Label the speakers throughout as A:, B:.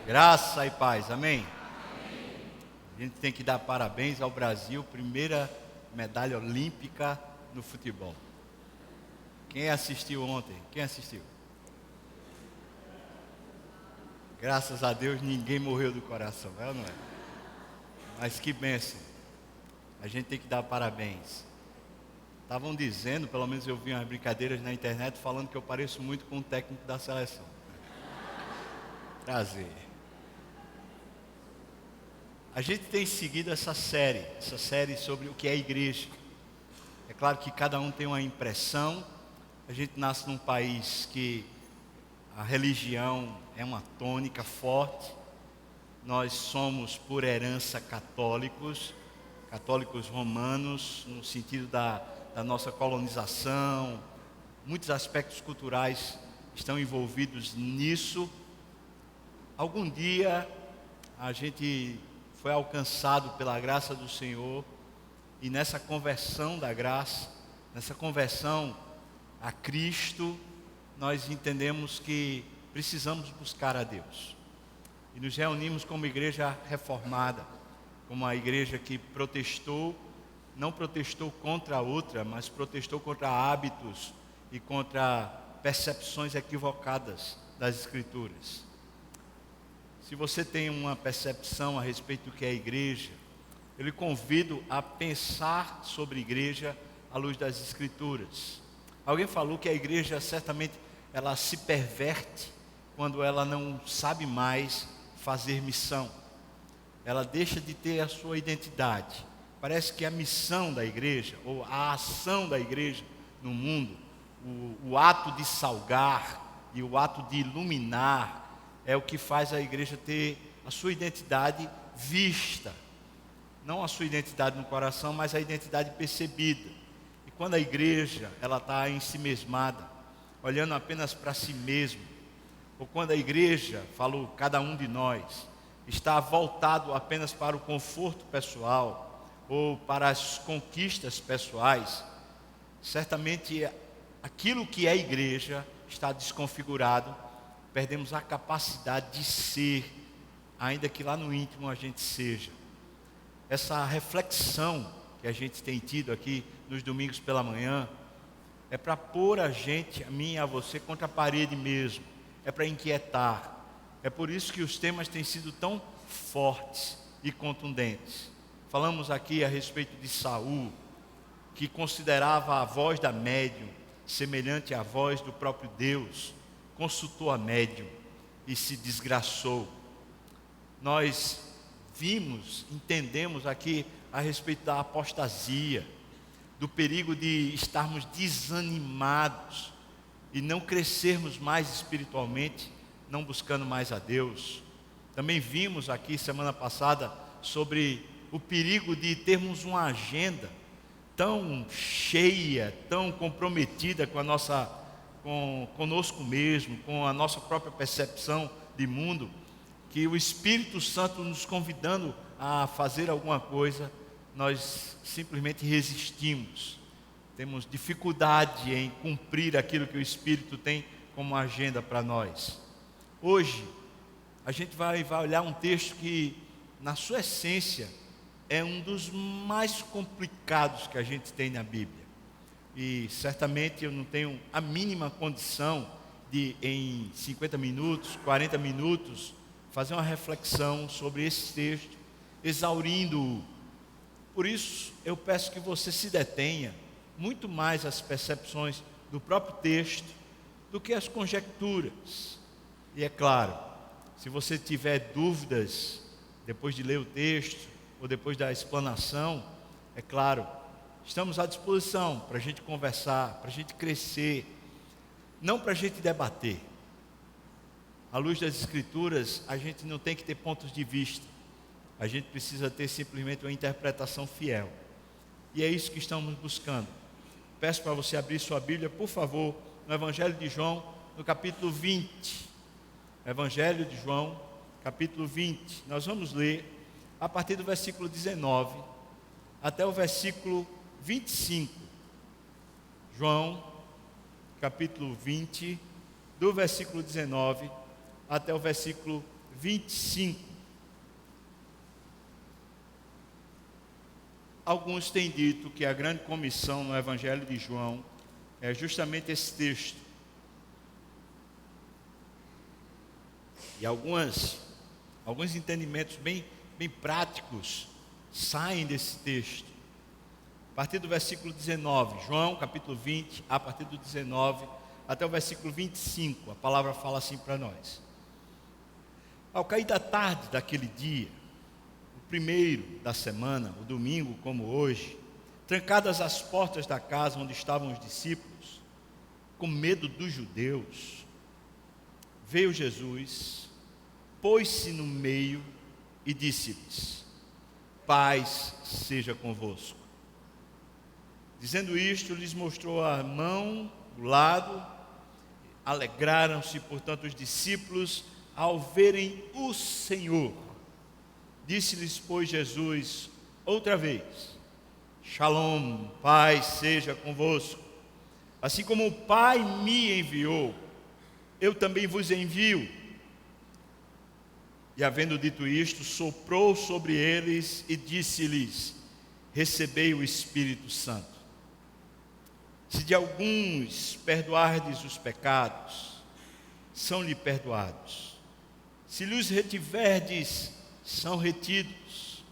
A: Graça e paz, amém? A gente tem que dar parabéns ao Brasil, primeira medalha olímpica no futebol. Quem assistiu ontem? Quem assistiu? Graças a Deus ninguém morreu do coração, é ou não é? Mas que bênção. A gente tem que dar parabéns. Estavam dizendo, pelo menos eu vi umas brincadeiras na internet, falando que eu pareço muito com o técnico da seleção. Prazer. A gente tem seguido essa série sobre o que é a igreja. É claro que cada um tem uma impressão. A gente nasce num país que a religião é uma tônica forte. Nós somos, por herança, católicos romanos, no sentido da nossa colonização. Muitos aspectos culturais estão envolvidos nisso. Algum dia a gente foi alcançado pela graça do Senhor, e nessa conversão da graça, nessa conversão a Cristo, nós entendemos que precisamos buscar a Deus. E nos reunimos como igreja reformada, como a igreja que protestou, não protestou contra a outra, mas protestou contra hábitos e contra percepções equivocadas das Escrituras. Se você tem uma percepção a respeito do que é a igreja, eu lhe convido a pensar sobre a igreja à luz das Escrituras. Alguém falou que a igreja certamente ela se perverte quando ela não sabe mais fazer missão. Ela deixa de ter a sua identidade. Parece que a missão da igreja, ou a ação da igreja no mundo, o ato de salgar e o ato de iluminar, é o que faz a igreja ter a sua identidade vista. Não a sua identidade no coração, mas a identidade percebida. E quando a igreja ela está ensimesmada, olhando apenas para si mesmo, ou quando a igreja, falo cada um de nós, está voltado apenas para o conforto pessoal, ou para as conquistas pessoais, certamente aquilo que é a igreja está desconfigurado. Perdemos a capacidade de ser, ainda que lá no íntimo a gente seja. Essa reflexão que a gente tem tido aqui nos domingos pela manhã, é para pôr a gente, a mim e a você, contra a parede mesmo. É para inquietar. É por isso que os temas têm sido tão fortes e contundentes. Falamos aqui a respeito de Saul, que considerava a voz da médium semelhante à voz do próprio Deus. Consultou a médium e se desgraçou. Nós vimos, entendemos aqui a respeito da apostasia, do perigo de estarmos desanimados e não crescermos mais espiritualmente, não buscando mais a Deus. Também vimos aqui semana passada sobre o perigo de termos uma agenda tão cheia, tão comprometida conosco mesmo, com a nossa própria percepção de mundo, que o Espírito Santo nos convidando a fazer alguma coisa, nós simplesmente resistimos. Temos dificuldade em cumprir aquilo que o Espírito tem como agenda para nós. Hoje, a gente vai olhar um texto que, na sua essência, é um dos mais complicados que a gente tem na Bíblia. E certamente eu não tenho a mínima condição de, em 50 minutos, 40 minutos, fazer uma reflexão sobre esse texto, exaurindo-o. Por isso, eu peço que você se detenha muito mais às percepções do próprio texto do que às conjecturas. E é claro, se você tiver dúvidas depois de ler o texto ou depois da explanação, é claro, estamos à disposição para a gente conversar, para a gente crescer, não para a gente debater. À luz das Escrituras, a gente não tem que ter pontos de vista. A gente precisa ter simplesmente uma interpretação fiel. E é isso que estamos buscando. Peço para você abrir sua Bíblia, por favor, no Evangelho de João, no capítulo 20. Evangelho de João, capítulo 20. Nós vamos ler a partir do versículo 19 até o versículo 25. João, capítulo 20, do versículo 19 até o versículo 25. Alguns têm dito que a grande comissão no Evangelho de João é justamente esse texto. E alguns entendimentos bem práticos saem desse texto. A partir do versículo 19, João capítulo 20, a partir do 19 até o versículo 25, a palavra fala assim para nós. Ao cair da tarde daquele dia, o primeiro da semana, o domingo como hoje, trancadas as portas da casa onde estavam os discípulos, com medo dos judeus, veio Jesus, pôs-se no meio e disse-lhes: paz seja convosco. Dizendo isto, lhes mostrou a mão, o lado. Alegraram-se, portanto, os discípulos ao verem o Senhor. Disse-lhes, pois, Jesus outra vez: Shalom, paz seja convosco. Assim como o Pai me enviou, eu também vos envio. E havendo dito isto, soprou sobre eles e disse-lhes: recebei o Espírito Santo. Se de alguns perdoardes os pecados, são-lhe perdoados. Se lhes retiverdes, são retidos.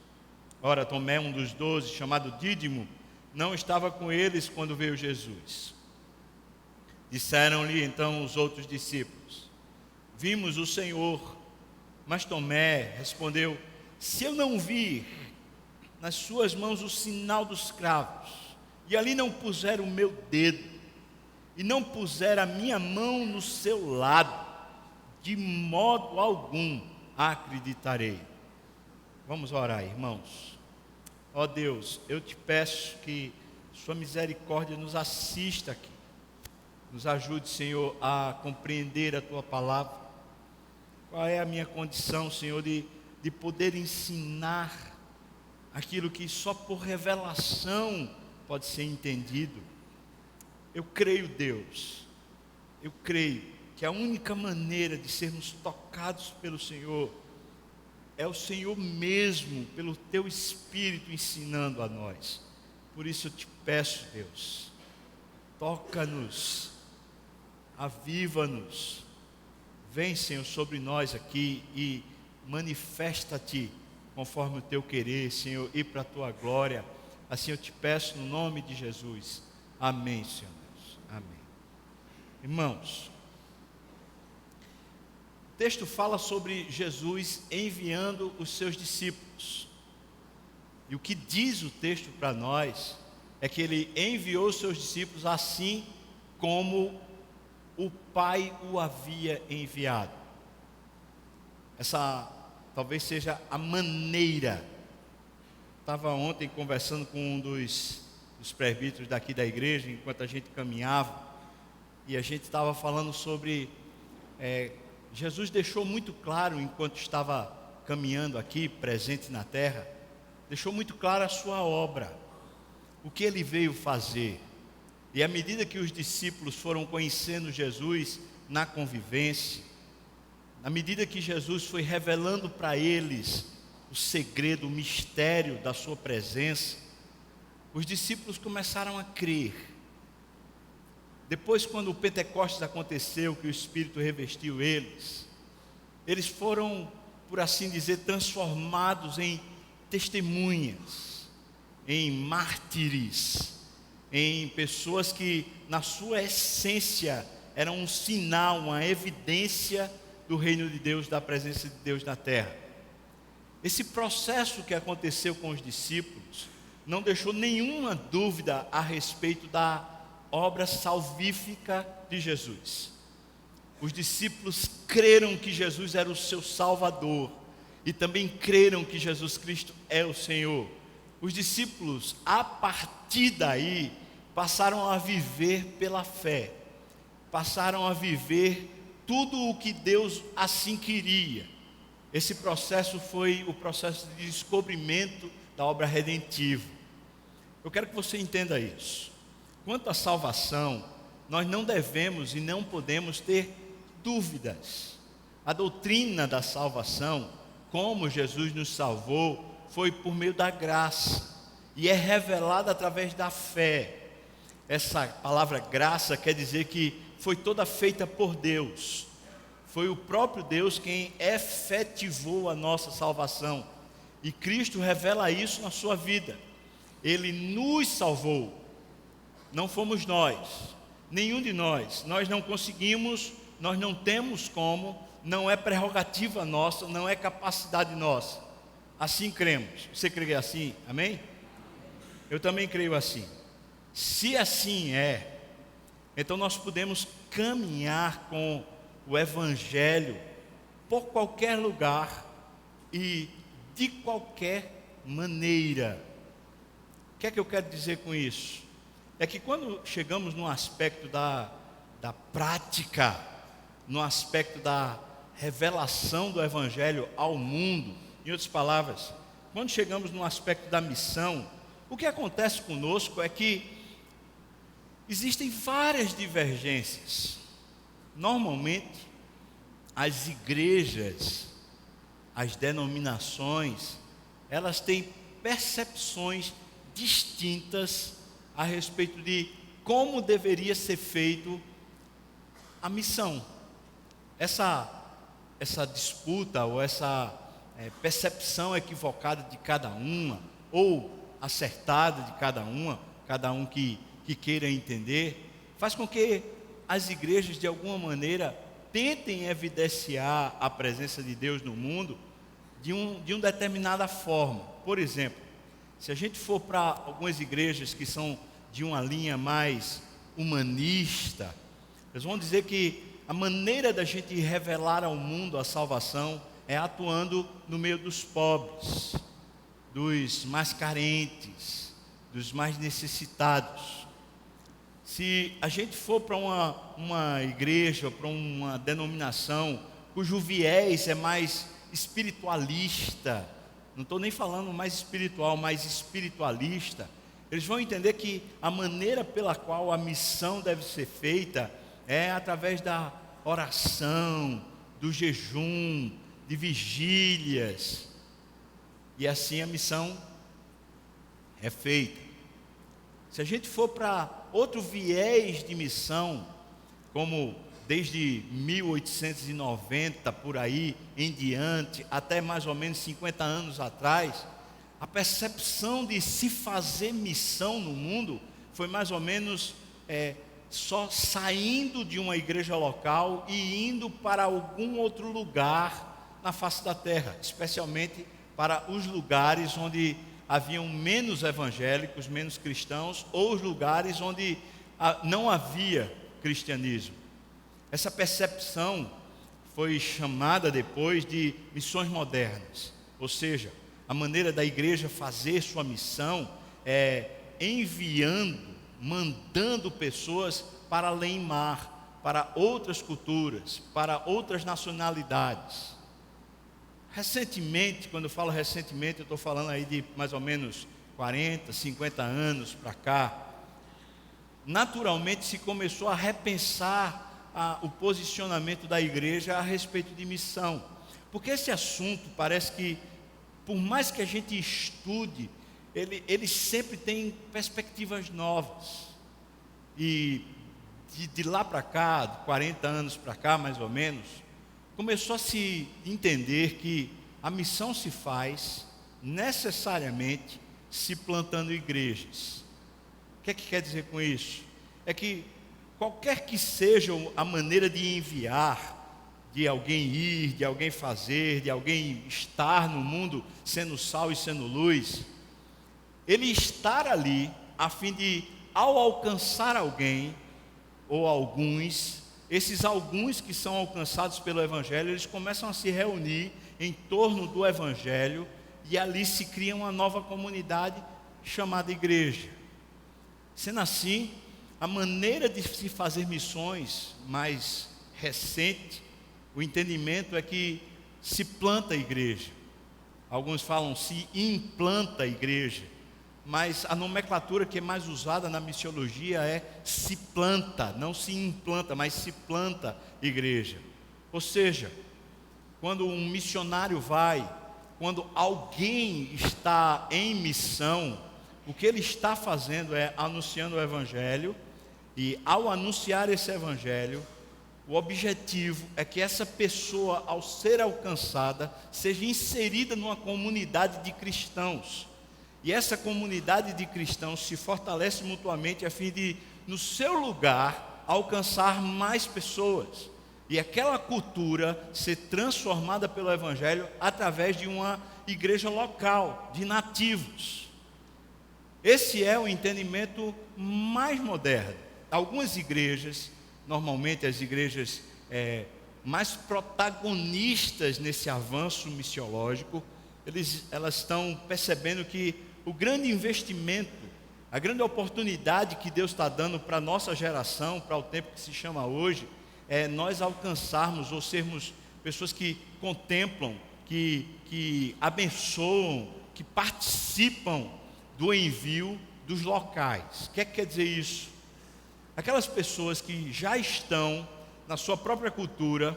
A: Ora, Tomé, um dos 12, chamado Dídimo, não estava com eles quando veio Jesus. Disseram-lhe então os outros discípulos: vimos o Senhor. Mas Tomé respondeu: se eu não vir nas suas mãos o sinal dos cravos, e ali não puser o meu dedo, e não puser a minha mão no seu lado, de modo algum acreditarei. Vamos orar, irmãos. Ó Deus, eu te peço que sua misericórdia nos assista aqui. Nos ajude, Senhor, a compreender a tua palavra. Qual é a minha condição, Senhor, de poder ensinar aquilo que só por revelação pode ser entendido. Eu creio, Deus, eu creio que a única maneira de sermos tocados pelo Senhor é o Senhor mesmo, pelo teu Espírito ensinando a nós. Por isso eu te peço, Deus, toca-nos, aviva-nos, vem, Senhor, sobre nós aqui e manifesta-te conforme o teu querer, Senhor, e para a tua glória. Assim eu te peço no nome de Jesus. Amém, Senhor Deus. Amém. Irmãos, o texto fala sobre Jesus enviando os seus discípulos. E o que diz o texto para nós é que ele enviou os seus discípulos assim como o Pai o havia enviado. Essa talvez seja a maneira. Estava ontem conversando com um dos presbíteros daqui da igreja, enquanto a gente caminhava, e a gente estava falando sobre, Jesus deixou muito claro, enquanto estava caminhando aqui, presente na terra, deixou muito claro a sua obra, o que ele veio fazer. E à medida que os discípulos foram conhecendo Jesus na convivência, à medida que Jesus foi revelando para eles o segredo, o mistério da sua presença, os discípulos começaram a crer. Depois, quando o Pentecostes aconteceu, que o Espírito revestiu eles foram, por assim dizer, transformados em testemunhas, em mártires, em pessoas que na sua essência eram um sinal, uma evidência do reino de Deus, da presença de Deus na terra. Esse processo que aconteceu com os discípulos não deixou nenhuma dúvida a respeito da obra salvífica de Jesus. Os discípulos creram que Jesus era o seu Salvador e também creram que Jesus Cristo é o Senhor. Os discípulos, a partir daí, passaram a viver pela fé, passaram a viver tudo o que Deus assim queria. Esse processo foi o processo de descobrimento da obra redentiva. Eu quero que você entenda isso. Quanto à salvação, nós não devemos e não podemos ter dúvidas. A doutrina da salvação, como Jesus nos salvou, foi por meio da graça e é revelada através da fé. Essa palavra graça quer dizer que foi toda feita por Deus. Foi o próprio Deus quem efetivou a nossa salvação. E Cristo revela isso na sua vida. Ele nos salvou. Não fomos nós, nenhum de nós. Nós não conseguimos, nós não temos como, não é prerrogativa nossa, não é capacidade nossa. Assim cremos. Você crê assim? Amém? Eu também creio assim. Se assim é, então nós podemos caminhar com o Evangelho por qualquer lugar e de qualquer maneira. O que é que eu quero dizer com isso? É que quando chegamos no aspecto da prática, no aspecto da revelação do Evangelho ao mundo, em outras palavras, quando chegamos no aspecto da missão, o que acontece conosco é que existem várias divergências. Normalmente, as igrejas, as denominações, elas têm percepções distintas a respeito de como deveria ser feito a missão. Essa disputa ou essa percepção equivocada de cada uma, ou acertada de cada um que queira entender, faz com que as igrejas de alguma maneira tentem evidenciar a presença de Deus no mundo de uma determinada forma. Por exemplo, se a gente for para algumas igrejas que são de uma linha mais humanista, eles vão dizer que a maneira da gente revelar ao mundo a salvação é atuando no meio dos pobres, dos mais carentes, dos mais necessitados. Se a gente for para uma igreja, para uma denominação cujo viés é mais espiritualista, não estou nem falando mais espiritual, mais espiritualista, eles vão entender que a maneira pela qual a missão deve ser feita é através da oração, do jejum, de vigílias, e assim a missão é feita. Se a gente for para outro viés de missão, como desde 1890 por aí em diante, até mais ou menos 50 anos atrás, a percepção de se fazer missão no mundo foi mais ou menos só saindo de uma igreja local e indo para algum outro lugar na face da terra, especialmente para os lugares onde haviam menos evangélicos, menos cristãos, ou os lugares onde não havia cristianismo. Essa percepção foi chamada depois de missões modernas, ou seja, a maneira da igreja fazer sua missão é enviando, mandando pessoas para além mar, para outras culturas, para outras nacionalidades. Recentemente, quando eu falo recentemente, eu estou falando aí de mais ou menos 40, 50 anos para cá, naturalmente se começou a repensar o posicionamento da igreja a respeito de missão. Porque esse assunto parece que, por mais que a gente estude, ele sempre tem perspectivas novas. E de lá para cá, de 40 anos para cá mais ou menos, começou a se entender que a missão se faz necessariamente se plantando igrejas. O que é que quer dizer com isso? É que qualquer que seja a maneira de enviar, de alguém ir, de alguém fazer, de alguém estar no mundo sendo sal e sendo luz, ele estar ali a fim de, ao alcançar alguém ou alguns, esses alguns que são alcançados pelo Evangelho, eles começam a se reunir em torno do Evangelho e ali se cria uma nova comunidade chamada igreja. Sendo assim, a maneira de se fazer missões mais recente, o entendimento é que se planta a igreja. Alguns falam se implanta a igreja, mas a nomenclatura que é mais usada na missiologia é se planta, não se implanta, mas se planta igreja. Ou seja, quando um missionário vai, quando alguém está em missão, o que ele está fazendo é anunciando o Evangelho, e ao anunciar esse Evangelho, o objetivo é que essa pessoa, ao ser alcançada, seja inserida numa comunidade de cristãos. E essa comunidade de cristãos se fortalece mutuamente a fim de, no seu lugar, alcançar mais pessoas. E aquela cultura ser transformada pelo Evangelho através de uma igreja local, de nativos. Esse é o entendimento mais moderno. Algumas igrejas, normalmente as igrejas mais protagonistas nesse avanço missiológico, elas estão percebendo que o grande investimento, a grande oportunidade que Deus está dando para a nossa geração, para o tempo que se chama hoje, é nós alcançarmos ou sermos pessoas que contemplam, que abençoam, que participam do envio dos locais. O que quer dizer isso? Aquelas pessoas que já estão na sua própria cultura,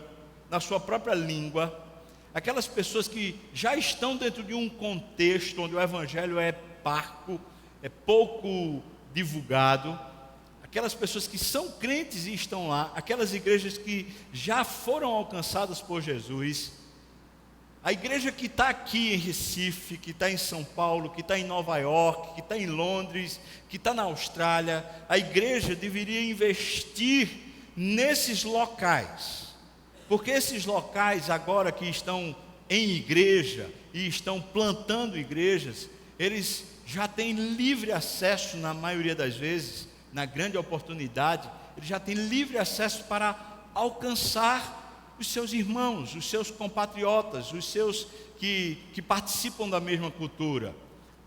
A: na sua própria língua, aquelas pessoas que já estão dentro de um contexto onde o Evangelho é parco, é pouco divulgado, aquelas pessoas que são crentes e estão lá, aquelas igrejas que já foram alcançadas por Jesus, a igreja que está aqui em Recife, que está em São Paulo, que está em Nova York, que está em Londres, que está na Austrália, a igreja deveria investir nesses locais, porque esses locais agora que estão em igreja e estão plantando igrejas, eles já têm livre acesso, na maioria das vezes, na grande oportunidade, eles já têm livre acesso para alcançar os seus irmãos, os seus compatriotas, os seus que participam da mesma cultura.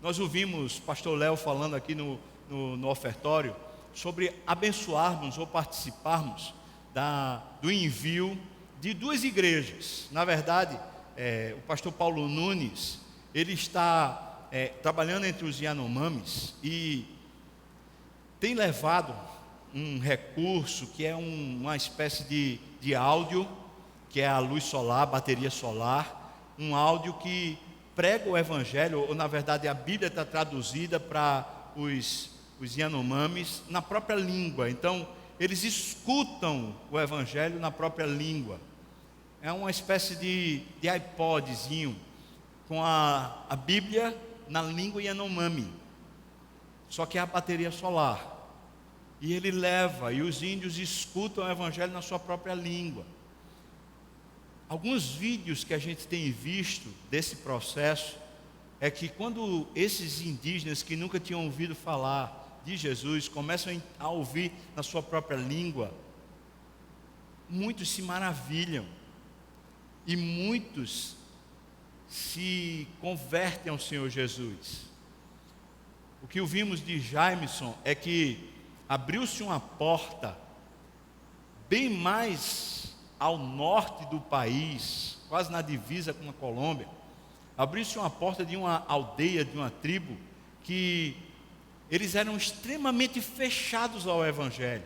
A: Nós ouvimos pastor Léo falando aqui no ofertório sobre abençoarmos ou participarmos do envio de duas igrejas. Na verdade, o pastor Paulo Nunes, ele está trabalhando entre os Yanomamis e tem levado um recurso que é uma espécie de áudio, que é a luz solar, bateria solar, um áudio que prega o Evangelho, ou na verdade a Bíblia está traduzida para os Yanomamis na própria língua. Então, eles escutam o Evangelho na própria língua. É uma espécie de iPodzinho, com a Bíblia na língua Yanomami, só que é a bateria solar. E ele leva, e os índios escutam o Evangelho na sua própria língua. Alguns vídeos que a gente tem visto desse processo é que quando esses indígenas que nunca tinham ouvido falar de Jesus começam a ouvir na sua própria língua, muitos se maravilham e muitos se convertem ao Senhor Jesus. O que ouvimos de Jameson é que abriu-se uma porta bem mais ao norte do país, quase na divisa com a Colômbia. Abriu-se uma porta de uma aldeia, de uma tribo, que eles eram extremamente fechados ao Evangelho.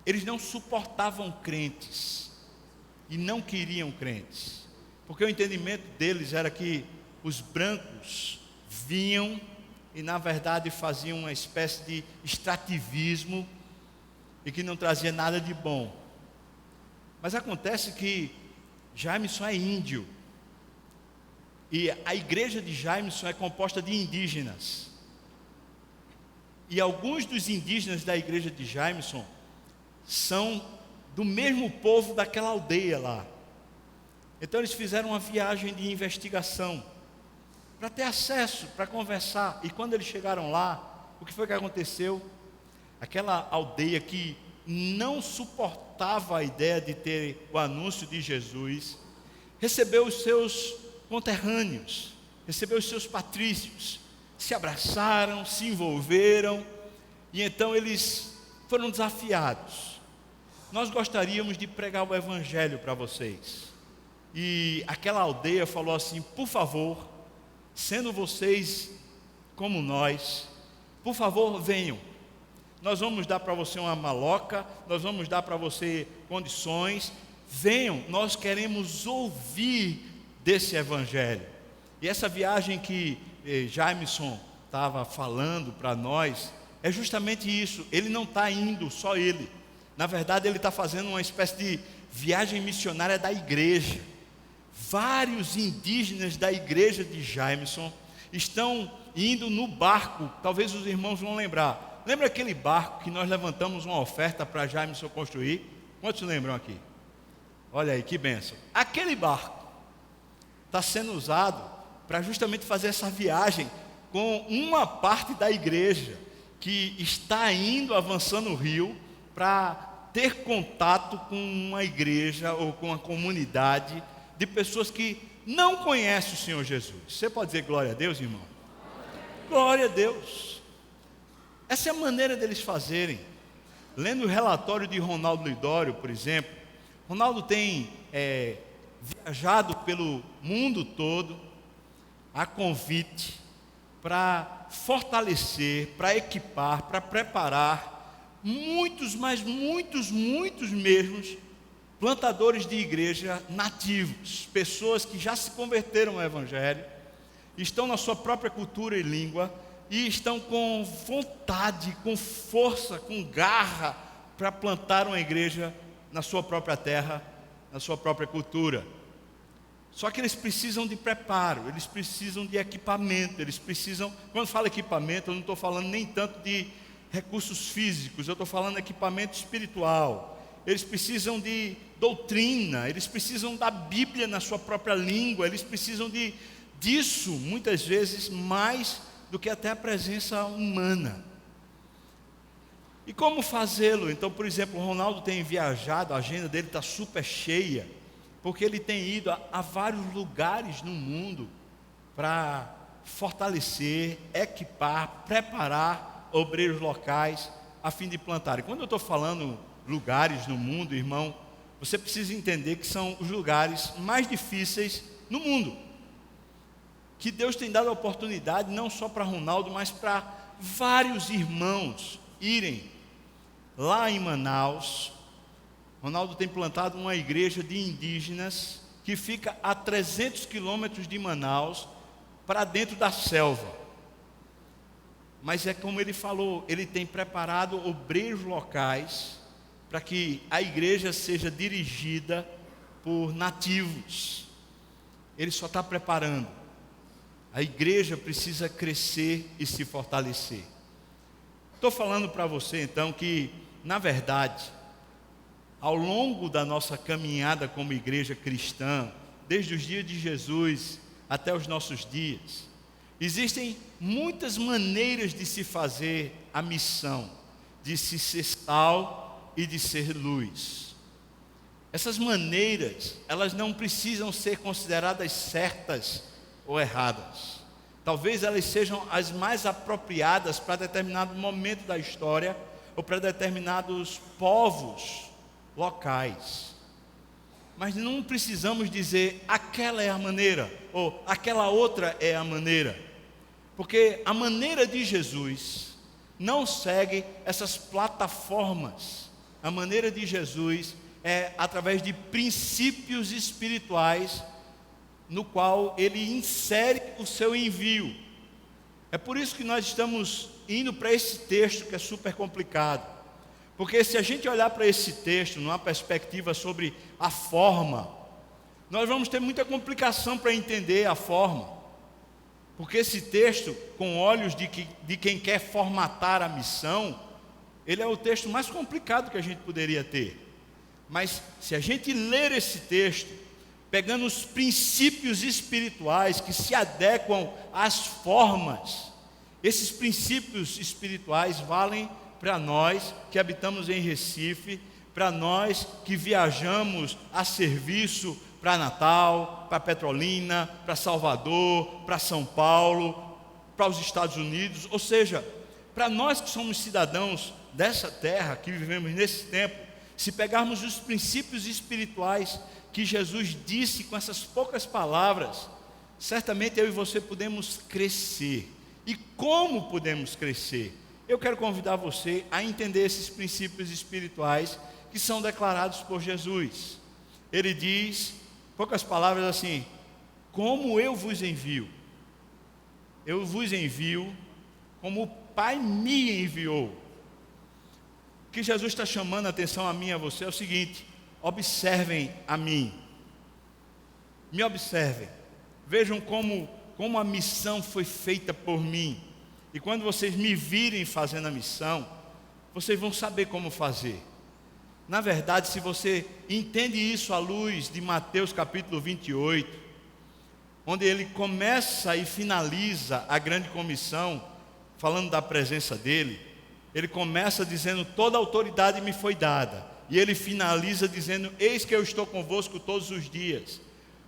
A: Eles não suportavam crentes e não queriam crentes, porque o entendimento deles era que os brancos vinham e na verdade faziam uma espécie de extrativismo e que não trazia nada de bom. Mas acontece que Jameson é índio e a igreja de Jameson é composta de indígenas, e alguns dos indígenas da igreja de Jameson são do mesmo povo daquela aldeia lá. Então eles fizeram uma viagem de investigação para ter acesso, para conversar. E quando eles chegaram lá, o que foi que aconteceu? Aquela aldeia que não suportava a ideia de ter o anúncio de Jesus, recebeu os seus conterrâneos, recebeu os seus patrícios, se abraçaram, se envolveram, e então eles foram desafiados. Nós gostaríamos de pregar o Evangelho para vocês. E aquela aldeia falou assim: por favor, sendo vocês como nós, por favor, venham. Nós vamos dar para você uma maloca, nós vamos dar para você condições, venham, nós queremos ouvir desse evangelho. E essa viagem que Jameson estava falando para nós, é justamente isso. Ele não está indo, só ele. Na verdade, ele está fazendo uma espécie de viagem missionária da igreja. Vários indígenas da igreja de Jameson estão indo no barco. Talvez os irmãos vão lembrar. Lembra aquele barco que nós levantamos uma oferta para Jameson construir? Quantos lembram aqui? Olha aí, que bênção. Aquele barco está sendo usado para justamente fazer essa viagem com uma parte da igreja que está indo, avançando o rio, para ter contato com uma igreja ou com uma comunidade de pessoas que não conhecem o Senhor Jesus. Você pode dizer glória a Deus, irmão? Glória a Deus. Essa é a maneira deles fazerem. Lendo o relatório de Ronaldo Lidório, por exemplo, Ronaldo tem viajado pelo mundo todo a convite para fortalecer, para equipar, para preparar muitos, mas muitos mesmos plantadores de igreja nativos, pessoas que já se converteram ao Evangelho, estão na sua própria cultura e língua e estão com vontade, com força, com garra para plantar uma igreja na sua própria terra, na sua própria cultura. Só que eles precisam de preparo, eles precisam de equipamento, eles precisam, quando falo equipamento, eu não estou falando nem tanto de recursos físicos, eu estou falando de equipamento espiritual. Eles precisam de doutrina, eles precisam da Bíblia na sua própria língua, eles precisam disso, muitas vezes, mais do que até a presença humana. E como fazê-lo? Então, por exemplo, o Ronaldo tem viajado, a agenda dele está super cheia, porque ele tem ido a vários lugares no mundo para fortalecer, equipar, preparar obreiros locais a fim de plantarem. Quando eu estou falando lugares no mundo, irmão, você precisa entender que são os lugares mais difíceis no mundo, que Deus tem dado a oportunidade não só para Ronaldo, mas para vários irmãos irem lá em Manaus. Ronaldo tem plantado uma igreja de indígenas que fica a 300 quilômetros de Manaus, para dentro da selva. Mas é como ele falou, ele tem preparado obreiros locais para que a igreja seja dirigida por nativos. Ele só está preparando. A igreja precisa crescer e se fortalecer. Estou falando para você então que, na verdade, ao longo da nossa caminhada como igreja cristã, desde os dias de Jesus até os nossos dias, existem muitas maneiras de se fazer a missão, de se ser sal e de ser luz. Essas maneiras, elas não precisam ser consideradas certas ou erradas. Talvez elas sejam as mais apropriadas para determinado momento da história ou para determinados povos locais. Mas não precisamos dizer aquela é a maneira ou aquela outra é a maneira, porque a maneira de Jesus não segue essas plataformas. A maneira de Jesus é através de princípios espirituais no qual ele insere o seu envio. É por isso que nós estamos indo para esse texto que é super complicado, porque se a gente olhar para esse texto numa perspectiva sobre a forma, nós vamos ter muita complicação para entender a forma, porque esse texto, com olhos de quem quer formatar a missão, ele é o texto mais complicado que a gente poderia ter. Mas se a gente ler esse texto, pegando os princípios espirituais que se adequam às formas, esses princípios espirituais valem para nós que habitamos em Recife, para nós que viajamos a serviço para Natal, para Petrolina, para Salvador, para São Paulo, para os Estados Unidos, ou seja, para nós que somos cidadãos dessa terra, que vivemos nesse tempo, se pegarmos os princípios espirituais que Jesus disse com essas poucas palavras, certamente eu e você podemos crescer. E como podemos crescer? Eu quero convidar você a entender esses princípios espirituais que são declarados por Jesus. ele diz, poucas palavras assim: como eu vos envio. Eu vos envio como o Pai me enviou. O que Jesus está chamando a atenção a mim e a você é o seguinte: observem a mim. Me observem. Vejam como a missão foi feita por mim. E quando vocês me virem fazendo a missão, vocês vão saber como fazer. Na verdade, se você entende isso à luz de Mateus capítulo 28, onde ele começa e finaliza a grande comissão, falando da presença dele, ele começa dizendo: toda a autoridade me foi dada, e ele finaliza dizendo: eis que eu estou convosco todos os dias.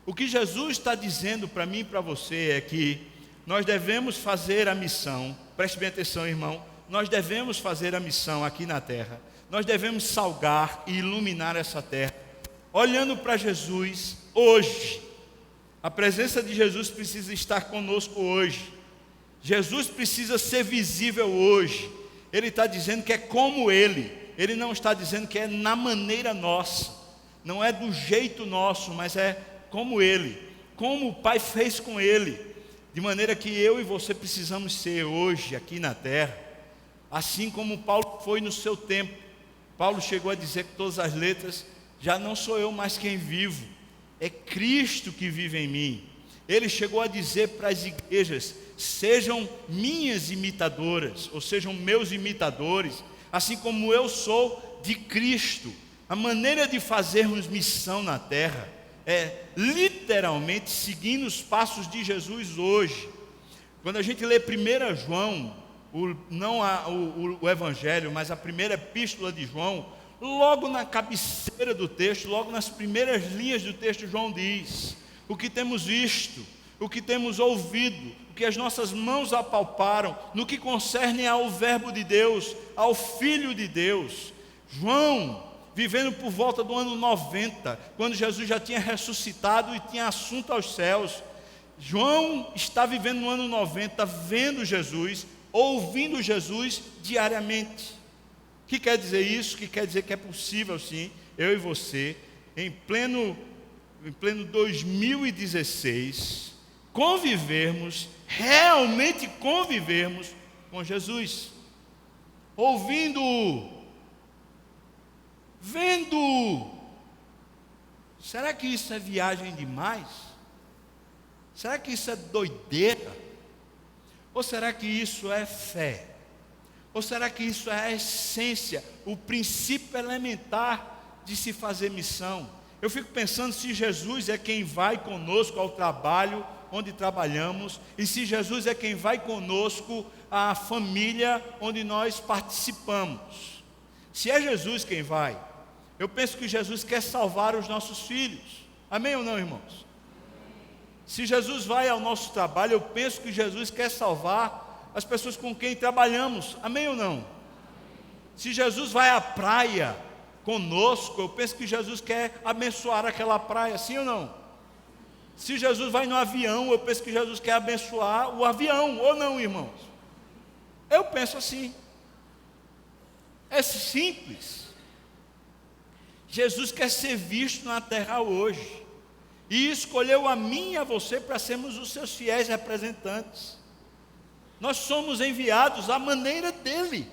A: O que Jesus está dizendo para mim e para você é que nós devemos fazer a missão, preste bem atenção, irmão, nós devemos fazer a missão aqui na terra, nós devemos salgar e iluminar essa terra, olhando para Jesus hoje. A presença de Jesus precisa estar conosco hoje. Jesus precisa ser visível hoje. Ele está dizendo que é como Ele. Ele não está dizendo que é na maneira nossa. Não é do jeito nosso, mas é como Ele. Como o Pai fez com Ele. De maneira que eu e você precisamos ser hoje aqui na terra. Assim como Paulo foi no seu tempo. Paulo chegou a dizer com todas as letras: já não sou eu mais quem vivo, é Cristo que vive em mim. Ele chegou a dizer para as igrejas: sejam minhas imitadoras, ou sejam meus imitadores, assim como eu sou de Cristo. A maneira de fazermos missão na terra é literalmente seguindo os passos de Jesus hoje. Quando a gente lê 1 João, não o Evangelho, mas a primeira epístola de João, logo na cabeceira do texto, logo nas primeiras linhas do texto, João diz: o que temos visto, o que temos ouvido, o que as nossas mãos apalparam, no que concerne ao Verbo de Deus, ao Filho de Deus. João, vivendo por volta do ano 90, quando Jesus já tinha ressuscitado e tinha assunto aos céus, João está vivendo no ano 90, vendo Jesus, ouvindo Jesus diariamente. O que quer dizer isso? Que quer dizer que é possível sim, eu e você, em pleno 2016, realmente convivermos com Jesus, ouvindo-o, vendo-o. Será que isso é viagem demais? Será que isso é doideira? Ou será que isso é fé? Ou será que isso é a essência, o princípio elementar de se fazer missão? Eu fico pensando se Jesus é quem vai conosco ao trabalho onde trabalhamos, e se Jesus é quem vai conosco à família onde nós participamos. Se é Jesus quem vai, eu penso que Jesus quer salvar os nossos filhos. Amém ou não, irmãos? Se Jesus vai ao nosso trabalho, eu penso que Jesus quer salvar as pessoas com quem trabalhamos. Amém ou não? Se Jesus vai à praia conosco, eu penso que Jesus quer abençoar aquela praia. Sim ou não? Se Jesus vai no avião, eu penso que Jesus quer abençoar o avião. Ou não, irmãos? Eu penso assim. É simples. Jesus quer ser visto na terra hoje. E escolheu a mim e a você para sermos os seus fiéis representantes. Nós somos enviados à maneira dele,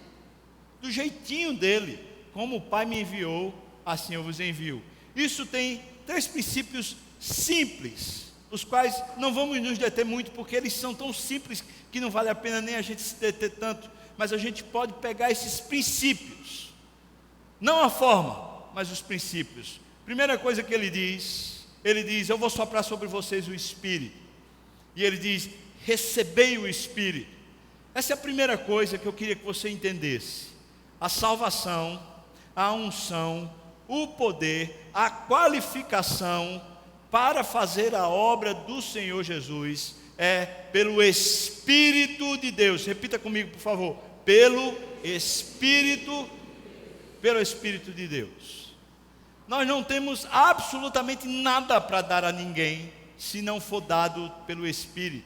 A: do jeitinho dele. Como o Pai me enviou, assim eu vos envio. Isso tem 3 princípios simples, os quais não vamos nos deter muito, porque eles são tão simples que não vale a pena nem a gente se deter tanto. Mas a gente pode pegar esses princípios, não a forma, mas os princípios. Primeira coisa que ele diz: eu vou soprar sobre vocês o Espírito. E ele diz: recebei o Espírito. Essa é a primeira coisa que eu queria que você entendesse. A salvação, a unção, o poder, a qualificação para fazer a obra do Senhor Jesus é pelo Espírito de Deus. Repita comigo, por favor. Pelo Espírito de Deus. Nós não temos absolutamente nada para dar a ninguém se não for dado pelo Espírito.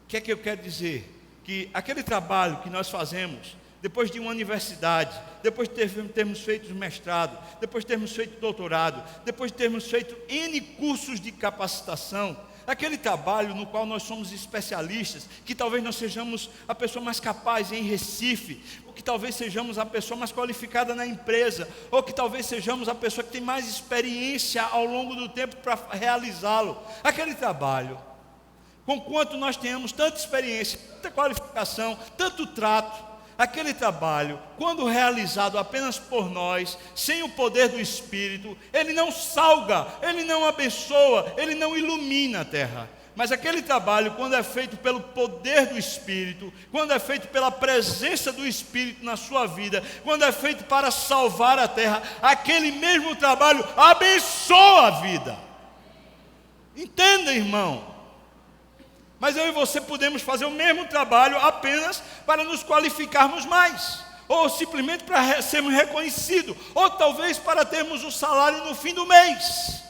A: O que é que eu quero dizer? Que aquele trabalho que nós fazemos depois de uma universidade, depois de termos feito mestrado, depois de termos feito doutorado, depois de termos feito N cursos de capacitação, aquele trabalho no qual nós somos especialistas, que talvez nós sejamos a pessoa mais capaz em Recife, ou que talvez sejamos a pessoa mais qualificada na empresa, ou que talvez sejamos a pessoa que tem mais experiência ao longo do tempo para realizá-lo. Aquele trabalho, conquanto nós tenhamos tanta experiência, tanta qualificação, tanto trato, aquele trabalho, quando realizado apenas por nós, sem o poder do Espírito, ele não salga, ele não abençoa, ele não ilumina a terra. Mas aquele trabalho, quando é feito pelo poder do Espírito, quando é feito pela presença do Espírito na sua vida, quando é feito para salvar a terra, aquele mesmo trabalho abençoa a vida. Entenda, irmão? Mas eu e você podemos fazer o mesmo trabalho apenas para nos qualificarmos mais, ou simplesmente para sermos reconhecidos, ou talvez para termos o salário no fim do mês.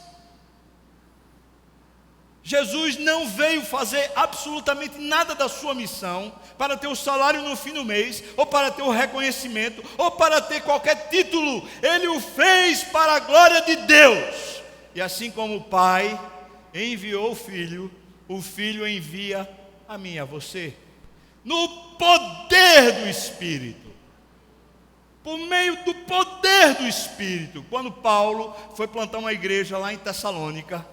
A: Jesus não veio fazer absolutamente nada da sua missão para ter o salário no fim do mês, ou para ter o reconhecimento, ou para ter qualquer título. Ele o fez para a glória de Deus. E assim como o Pai enviou o Filho envia a mim e a você, no poder do Espírito, por meio do poder do Espírito. Quando Paulo foi plantar uma igreja lá em Tessalônica,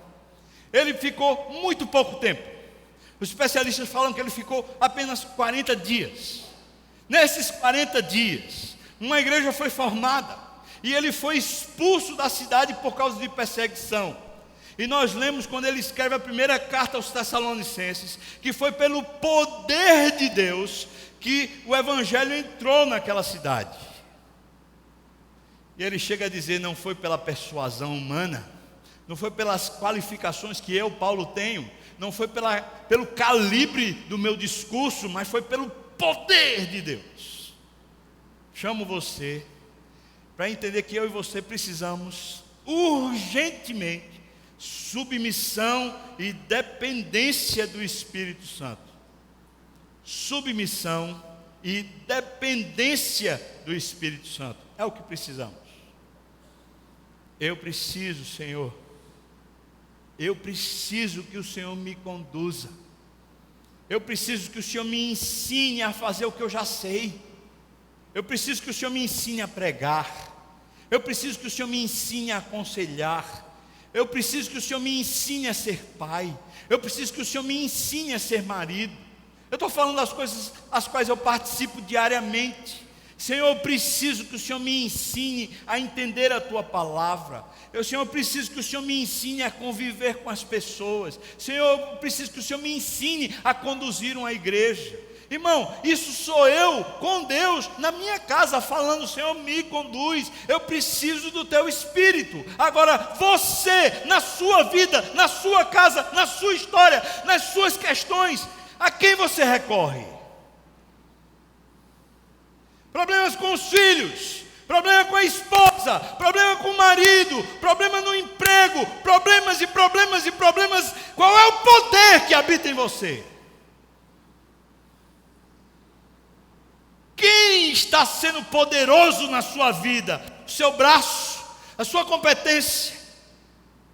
A: ele ficou muito pouco tempo. Os especialistas falam que ele ficou apenas 40 dias. Nesses 40 dias, uma igreja foi formada, e ele foi expulso da cidade por causa de perseguição. E nós lemos quando ele escreve a primeira carta aos Tessalonicenses, que foi pelo poder de Deus que o Evangelho entrou naquela cidade. E ele chega a dizer, não foi pela persuasão humana, não foi pelas qualificações que eu, Paulo, tenho, não foi pelo calibre do meu discurso, mas foi pelo poder de Deus. Chamo você para entender que eu e você precisamos urgentemente submissão e dependência do Espírito Santo. Submissão e dependência do Espírito Santo. É o que precisamos. Eu preciso, Senhor. Eu preciso que o Senhor me conduza. Eu preciso que o Senhor me ensine a fazer o que eu já sei. Eu preciso que o Senhor me ensine a pregar. Eu preciso que o Senhor me ensine a aconselhar. Eu preciso que o Senhor me ensine a ser pai. Eu preciso que o Senhor me ensine a ser marido. Eu estou falando das coisas às quais eu participo diariamente. Senhor, eu preciso que o Senhor me ensine a entender a Tua palavra. Senhor, eu preciso que o Senhor me ensine a conviver com as pessoas. Senhor, eu preciso que o Senhor me ensine a conduzir uma igreja. Irmão, isso sou eu com Deus na minha casa falando, Senhor, me conduz. Eu preciso do Teu Espírito. Agora, você, na sua vida, na sua casa, na sua história, nas suas questões, a quem você recorre? Problemas com os filhos, problema com a esposa, problema com o marido, problema no emprego, problemas e problemas e problemas. Qual é o poder que habita em você? Quem está sendo poderoso na sua vida? O seu braço, a sua competência.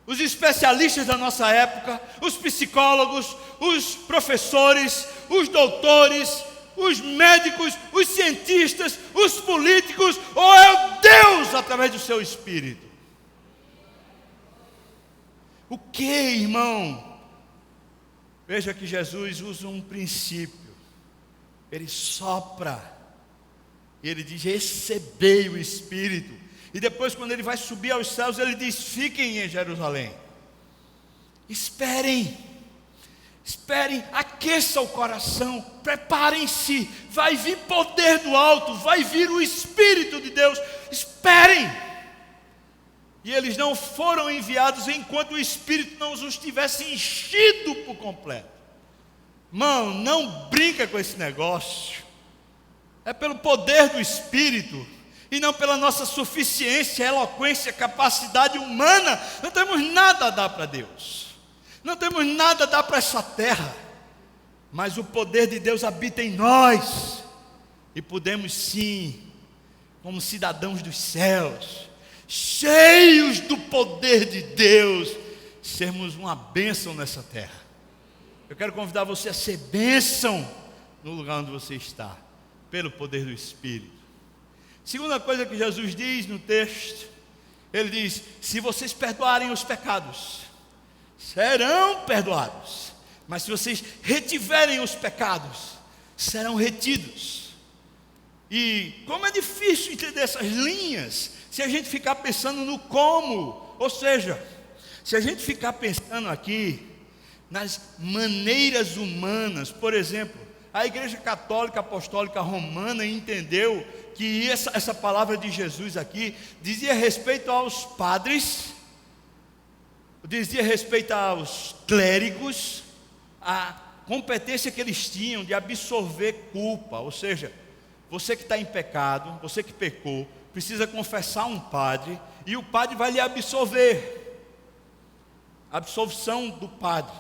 A: Os especialistas da nossa época, os psicólogos, os professores, os doutores, os médicos, os cientistas, os políticos, ou é o Deus através do seu Espírito? O que, irmão? Veja que Jesus usa um princípio. Ele sopra. E ele diz, recebei o Espírito. E depois, quando ele vai subir aos céus, ele diz, fiquem em Jerusalém. Esperem, aqueça o coração, preparem-se, vai vir poder do alto, vai vir o Espírito de Deus, esperem. E eles não foram enviados enquanto o Espírito não os tivesse enchido por completo. Irmão, não brinca com esse negócio. É pelo poder do Espírito, e não pela nossa suficiência, eloquência, capacidade humana. Não temos nada a dar para Deus, não temos nada a dar para essa terra, mas o poder de Deus habita em nós. e podemos sim, como cidadãos dos céus, cheios do poder de Deus, sermos uma bênção nessa terra. Eu quero convidar você a ser bênção no lugar onde você está, pelo poder do Espírito. Segunda coisa que Jesus diz no texto, ele diz: se vocês perdoarem os pecados, serão perdoados, mas se vocês retiverem os pecados, serão retidos. E como é difícil entender essas linhas, se a gente ficar pensando no como, ou seja, se a gente ficar pensando aqui nas maneiras humanas. Por exemplo, a Igreja Católica Apostólica Romana entendeu que essa palavra de Jesus aqui dizia respeito aos padres, dizia respeito aos clérigos, a competência que eles tinham de absorver culpa. Ou seja, você que está em pecado, você que pecou, precisa confessar a um padre, e o padre vai lhe absolver. Absolvição do padre.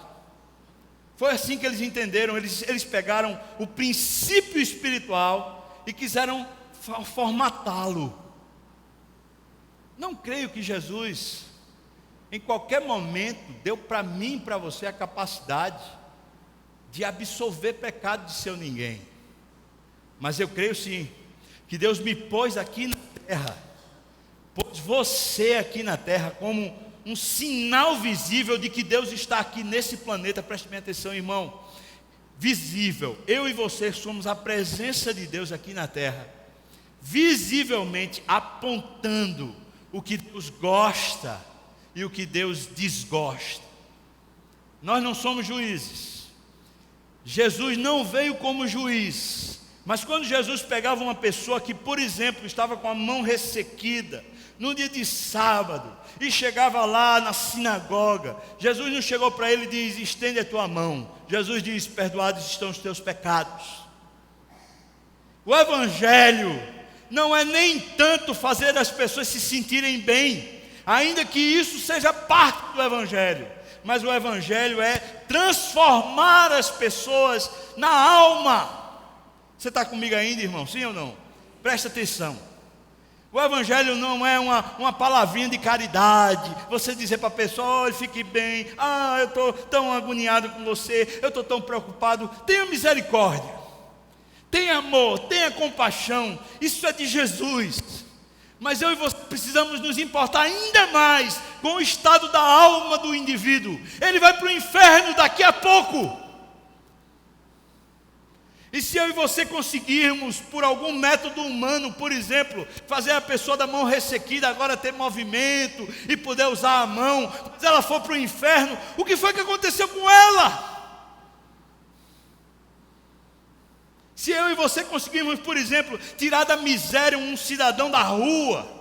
A: Foi assim que eles entenderam. Eles pegaram o princípio espiritual e quiseram formatá-lo. Não creio que Jesus, em qualquer momento, deu para mim e para você a capacidade de absolver pecado de seu ninguém. Mas eu creio sim, que Deus me pôs aqui na terra, pôs você aqui na terra como um sinal visível de que Deus está aqui nesse planeta. Preste bem atenção, irmão. Visível. Eu e você somos a presença de Deus aqui na terra, visivelmente apontando o que Deus gosta e o que Deus desgosta. Nós não somos juízes. Jesus não veio como juiz, mas quando Jesus pegava uma pessoa que, por exemplo, estava com a mão ressequida, no dia de sábado, e chegava lá na sinagoga, Jesus não chegou para ele e diz: estende a tua mão. Jesus diz: perdoados estão os teus pecados. O Evangelho não é nem tanto fazer as pessoas se sentirem bem, ainda que isso seja parte do Evangelho, mas o Evangelho é transformar as pessoas na alma. Você está comigo ainda, irmão? Sim ou não? Presta atenção. O Evangelho não é uma palavrinha de caridade, você dizer para a pessoa: olha, fique bem, eu estou tão agoniado com você, eu estou tão preocupado. Tenha misericórdia, tenha amor, tenha compaixão. Isso é de Jesus. Mas eu e você precisamos nos importar ainda mais com o estado da alma do indivíduo. Ele vai para o inferno daqui a pouco. E se eu e você conseguirmos, por algum método humano, por exemplo, fazer a pessoa da mão ressequida agora ter movimento e poder usar a mão, mas ela for para o inferno, o que foi que aconteceu com ela? Se eu e você conseguirmos, por exemplo, tirar da miséria um cidadão da rua,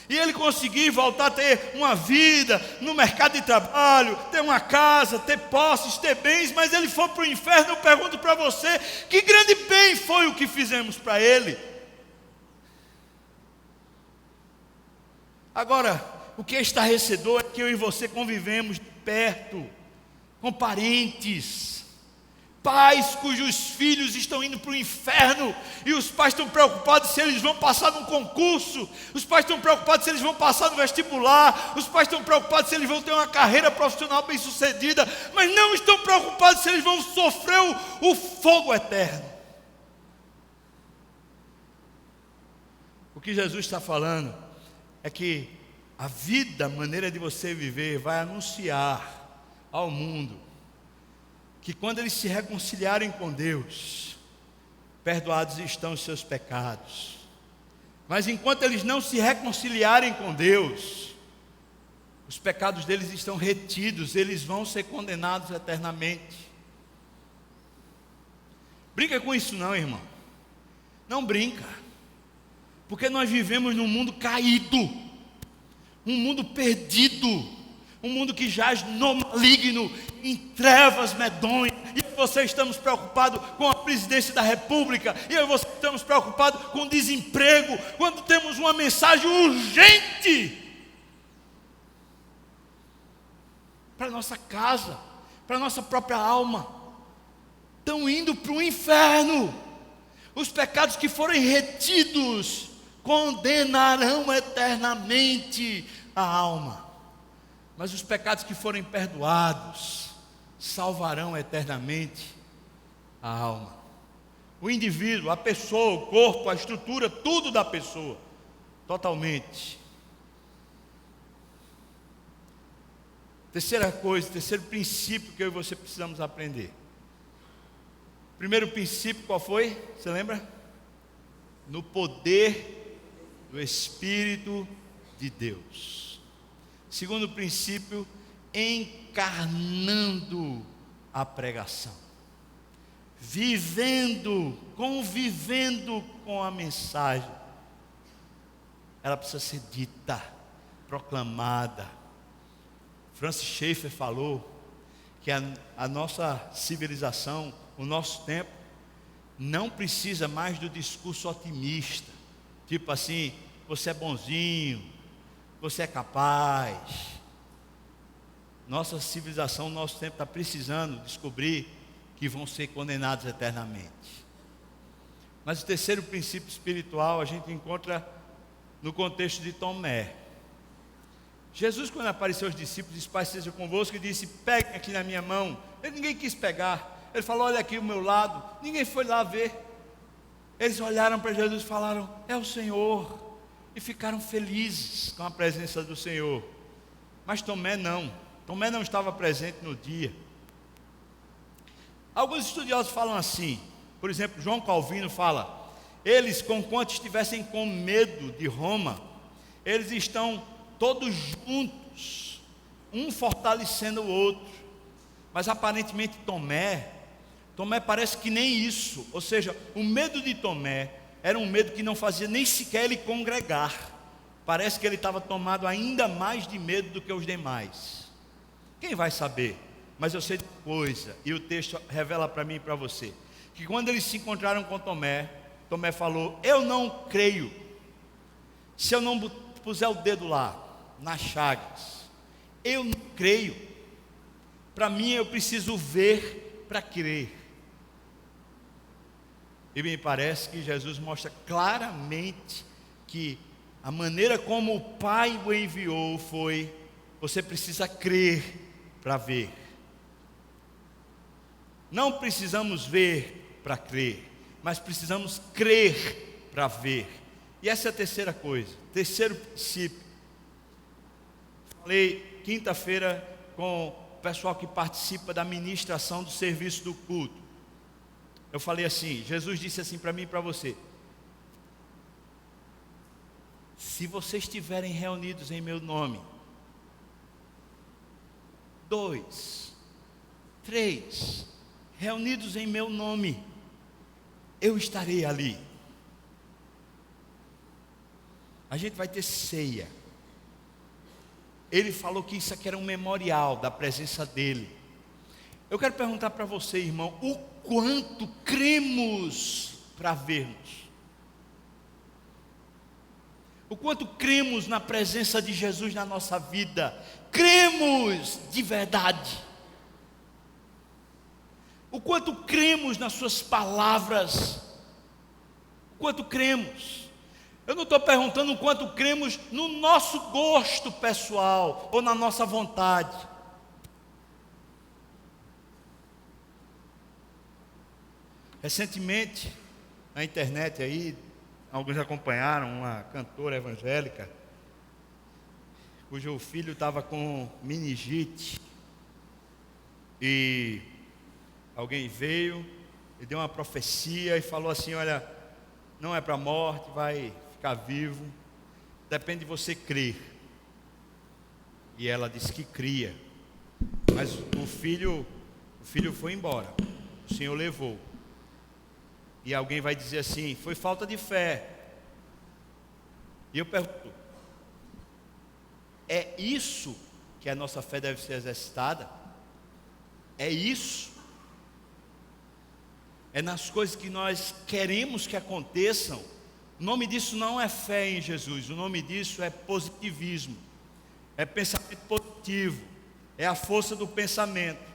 A: e ele conseguir voltar a ter uma vida no mercado de trabalho, ter uma casa, ter posses, ter bens, mas ele for para o inferno, eu pergunto para você: que grande bem foi o que fizemos para ele? Agora, o que é estarrecedor é que eu e você convivemos de perto com parentes, pais cujos filhos estão indo para o inferno, e os pais estão preocupados se eles vão passar num concurso, os pais estão preocupados se eles vão passar no vestibular, os pais estão preocupados se eles vão ter uma carreira profissional bem sucedida, mas não estão preocupados se eles vão sofrer o fogo eterno. O que Jesus está falando é que a vida, a maneira de você viver, vai anunciar ao mundo que quando eles se reconciliarem com Deus, perdoados estão os seus pecados. Mas enquanto eles não se reconciliarem com Deus, os pecados deles estão retidos, eles vão ser condenados eternamente. Brinca com isso não, irmão. Não brinca. Porque nós vivemos num mundo caído, um mundo perdido, um mundo que jaz no maligno, em trevas medonhas. E eu e você estamos preocupados com a presidência da república, e eu e você estamos preocupados com o desemprego, quando temos uma mensagem urgente para a nossa casa, para a nossa própria alma. Estão indo para o inferno. Os pecados que forem retidos condenarão eternamente a alma. Mas os pecados que forem perdoados salvarão eternamente a alma. O indivíduo, a pessoa, o corpo, a estrutura, tudo da pessoa, totalmente. Terceira coisa, terceiro princípio que eu e você precisamos aprender. Primeiro princípio, qual foi? Você lembra? No poder do Espírito de Deus. Segundo princípio, encarnando a pregação. Convivendo com a mensagem. Ela precisa ser dita, proclamada. Francis Schaeffer falou que a nossa civilização, o nosso tempo, não precisa mais do discurso otimista, tipo assim, você é bonzinho, você é capaz. Nossa civilização, nosso tempo está precisando descobrir que vão ser condenados eternamente. Mas o terceiro princípio espiritual a gente encontra no contexto de Tomé. Jesus, quando apareceu aos discípulos, disse: Pai seja convosco, e disse: peguem aqui na minha mão. Ninguém quis pegar. Ele falou: olha aqui o meu lado. Ninguém foi lá ver. Eles olharam para Jesus e falaram: é o Senhor. E ficaram felizes com a presença do Senhor. Mas Tomé não estava presente no dia. Alguns estudiosos falam assim, por exemplo, João Calvino fala: eles, conquanto estivessem com medo de Roma, eles estão todos juntos, um fortalecendo o outro. Mas aparentemente Tomé parece que nem isso. Ou seja, o medo de Tomé era um medo que não fazia nem sequer ele congregar. Parece que ele estava tomado ainda mais de medo do que os demais. Quem vai saber? Mas eu sei de uma coisa, e o texto revela para mim e para você, que quando eles se encontraram com Tomé falou: eu não creio, se eu não puser o dedo lá, nas chagas, eu não creio. Para mim, eu preciso ver para crer. E me parece que Jesus mostra claramente que a maneira como o Pai o enviou foi: você precisa crer para ver. Não precisamos ver para crer, mas precisamos crer para ver. E essa é a terceira coisa, terceiro princípio. Falei quinta-feira com o pessoal que participa da ministração do serviço do culto. Eu falei assim, Jesus disse assim para mim e para você: se vocês estiverem reunidos em meu nome, 2, 3, reunidos em meu nome, eu estarei ali. A gente vai ter ceia. Ele falou que isso aqui era um memorial da presença dele. Eu quero perguntar para você, irmão, o quanto cremos para vermos? O quanto cremos na presença de Jesus na nossa vida? Cremos de verdade? O quanto cremos nas suas palavras? O quanto cremos? Eu não estou perguntando o quanto cremos no nosso gosto pessoal ou na nossa vontade. Recentemente, na internet aí, alguns acompanharam uma cantora evangélica, cujo filho estava com meningite, e alguém veio e deu uma profecia e falou assim: olha, não é para a morte, vai ficar vivo, depende de você crer. E ela disse que cria, mas o filho foi embora, o Senhor levou. E alguém vai dizer assim: foi falta de fé. E eu pergunto: é isso que a nossa fé deve ser exercitada? É isso? É nas coisas que nós queremos que aconteçam? O nome disso não é fé em Jesus, o nome disso é positivismo, é pensamento positivo, é a força do pensamento.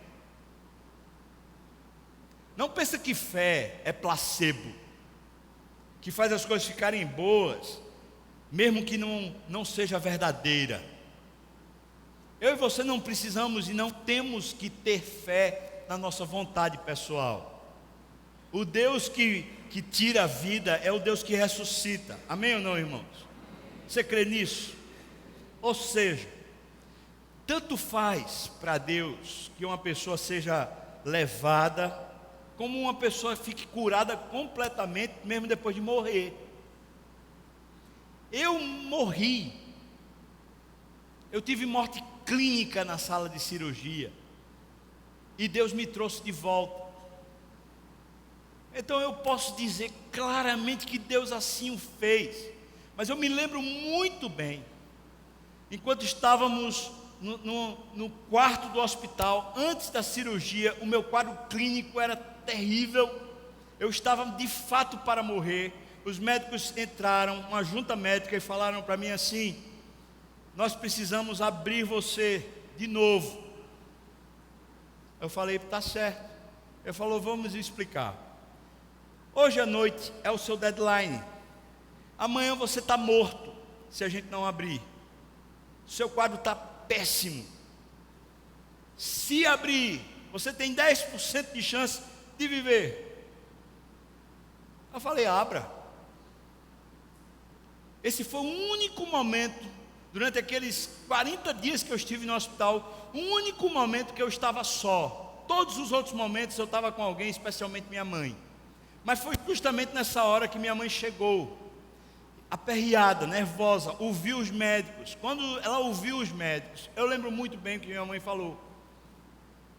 A: Não pensa que fé é placebo. que faz as coisas ficarem boas, mesmo que não seja verdadeira. Eu e você não precisamos e não temos que ter fé na nossa vontade pessoal. O Deus que tira a vida é o Deus que ressuscita. Amém ou não, irmãos? Você crê nisso? Ou seja, tanto faz para Deus que uma pessoa seja levada, como uma pessoa fique curada completamente, mesmo depois de morrer. Eu morri. Eu tive morte clínica na sala de cirurgia. E Deus me trouxe de volta. Então eu posso dizer claramente que Deus assim o fez. Mas eu me lembro muito bem, enquanto estávamos no quarto do hospital, antes da cirurgia, o meu quadro clínico era terrível. Eu estava de fato para morrer. Os médicos entraram, uma junta médica, e falaram para mim assim: nós precisamos abrir você de novo. Eu falei, está certo. Ele falou, vamos explicar. Hoje à noite é o seu deadline. Amanhã você está morto, se a gente não abrir. Seu quadro está péssimo. Se abrir, você tem 10% de chance de viver. Eu falei, abra. Esse foi o único momento, durante aqueles 40 dias que eu estive no hospital, o único momento que eu estava só. Todos os outros momentos eu estava com alguém, especialmente minha mãe. Mas foi justamente nessa hora que minha mãe chegou, aperreada, nervosa, ouviu os médicos. Quando ela ouviu os médicos, eu lembro muito bem o que minha mãe falou.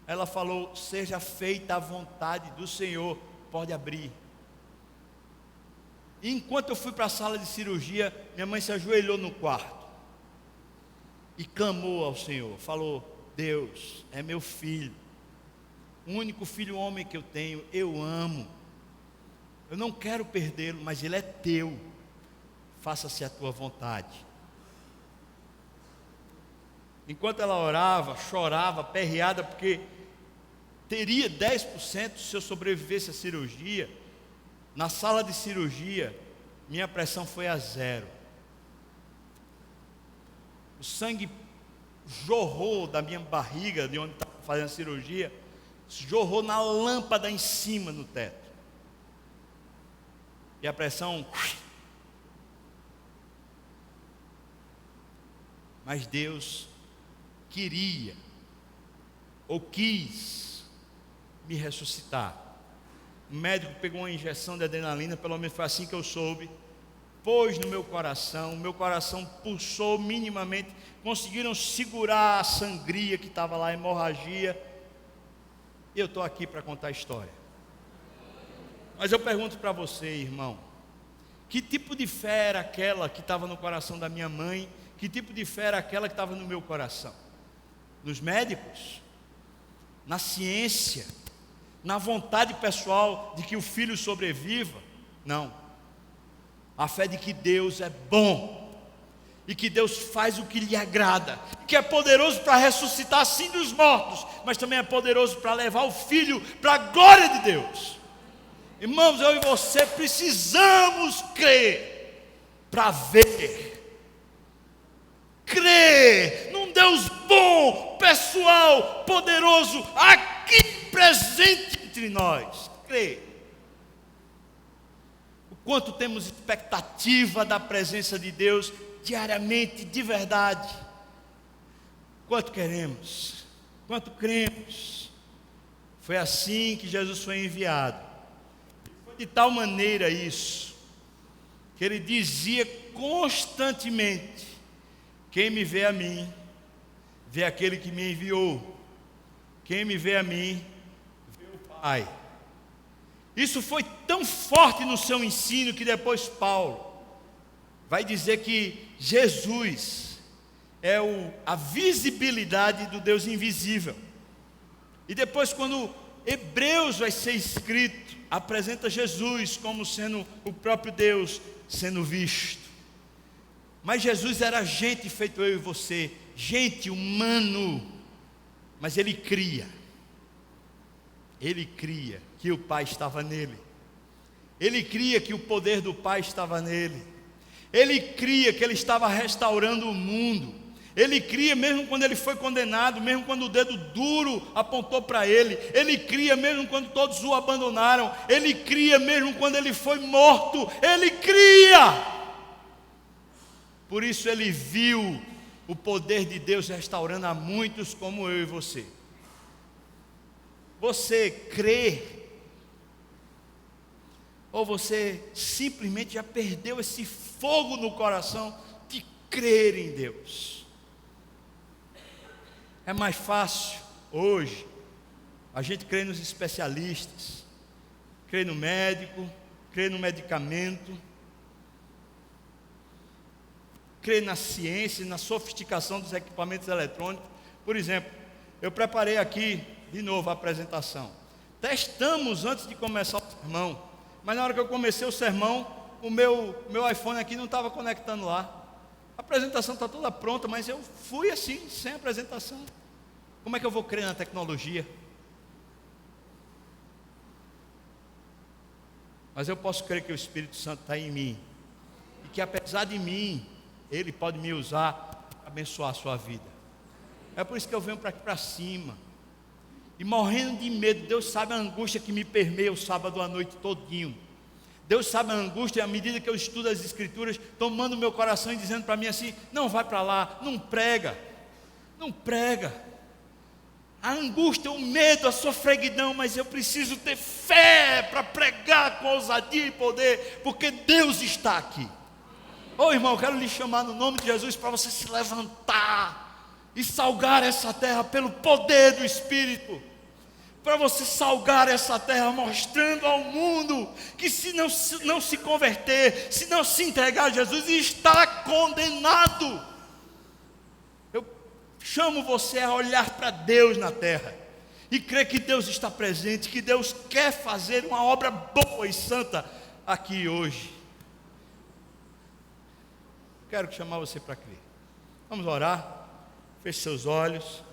A: Ela falou, seja feita a vontade do Senhor, pode abrir. E enquanto eu fui para a sala de cirurgia, minha mãe se ajoelhou no quarto e clamou ao Senhor, falou, Deus, é meu filho, o único filho homem que eu tenho, eu amo, eu não quero perdê-lo, mas ele é teu, faça-se a tua vontade. Enquanto ela orava, chorava, aperreada, porque teria 10% se eu sobrevivesse à cirurgia. Na sala de cirurgia, minha pressão foi a 0. O sangue jorrou da minha barriga, de onde estava fazendo a cirurgia, jorrou na lâmpada em cima no teto. E a pressão... Mas Deus queria, ou quis, me ressuscitar. O médico pegou uma injeção de adrenalina, pelo menos foi assim que eu soube, pôs no meu coração pulsou minimamente, conseguiram segurar a sangria que estava lá, a hemorragia, e eu estou aqui para contar a história. Mas eu pergunto para você, irmão, que tipo de fé era aquela que estava no coração da minha mãe? Que tipo de fé era aquela que estava no meu coração? Nos médicos? Na ciência? Na vontade pessoal de que o filho sobreviva? Não. A fé de que Deus é bom e que Deus faz o que lhe agrada, que é poderoso para ressuscitar sim dos mortos, mas também é poderoso para levar o filho para a glória de Deus. Irmãos, eu e você precisamos crer para ver. Crer num Deus bom, pessoal, poderoso, aqui presente entre nós. Crer. O quanto temos expectativa da presença de Deus diariamente, de verdade. Quanto queremos, quanto cremos. Foi assim que Jesus foi enviado. Foi de tal maneira isso, que ele dizia constantemente: quem me vê a mim, vê aquele que me enviou. Quem me vê a mim, vê o Pai. Isso foi tão forte no seu ensino que depois Paulo vai dizer que Jesus é a visibilidade do Deus invisível. E depois, quando Hebreus vai ser escrito, apresenta Jesus como sendo o próprio Deus sendo visto. Mas Jesus era gente feito eu e você, gente, humano, mas ele cria que o Pai estava nele. Ele cria que o poder do Pai estava nele. Ele cria que ele estava restaurando o mundo. Ele cria mesmo quando ele foi condenado, mesmo quando o dedo duro apontou para ele. Ele cria mesmo quando todos o abandonaram. Ele cria mesmo quando ele foi morto. Ele cria. Por isso ele viu o poder de Deus restaurando a muitos como eu e você. Você crê? Ou você simplesmente já perdeu esse fogo no coração de crer em Deus? É mais fácil hoje a gente crer nos especialistas, crer no médico, crer no medicamento, crer na ciência, na sofisticação dos equipamentos eletrônicos. Por exemplo, eu preparei aqui de novo a apresentação. Testamos antes de começar o sermão. Mas na hora que eu comecei o sermão, o meu iPhone aqui não estava conectando lá. A apresentação está toda pronta, mas eu fui assim, sem apresentação. Como é que eu vou crer na tecnologia? Mas eu posso crer que o Espírito Santo está em mim. E que apesar de mim, Ele pode me usar para abençoar a sua vida. É por isso que eu venho para aqui para cima. E morrendo de medo. Deus sabe a angústia que me permeia o sábado à noite todinho. Deus sabe a angústia, à medida que eu estudo as Escrituras, tomando meu coração e dizendo para mim assim: não vai para lá, não prega, não prega. A angústia, o medo, a sofreguidão, mas eu preciso ter fé para pregar com ousadia e poder, porque Deus está aqui. Ô irmão, eu quero lhe chamar no nome de Jesus para você se levantar e salgar essa terra pelo poder do Espírito. Para você salgar essa terra, mostrando ao mundo que se não se converter, se não se entregar a Jesus, está condenado. Eu chamo você a olhar para Deus na terra e crer que Deus está presente, que Deus quer fazer uma obra boa e santa aqui hoje. Quero chamar você para crer. Vamos orar. Feche seus olhos.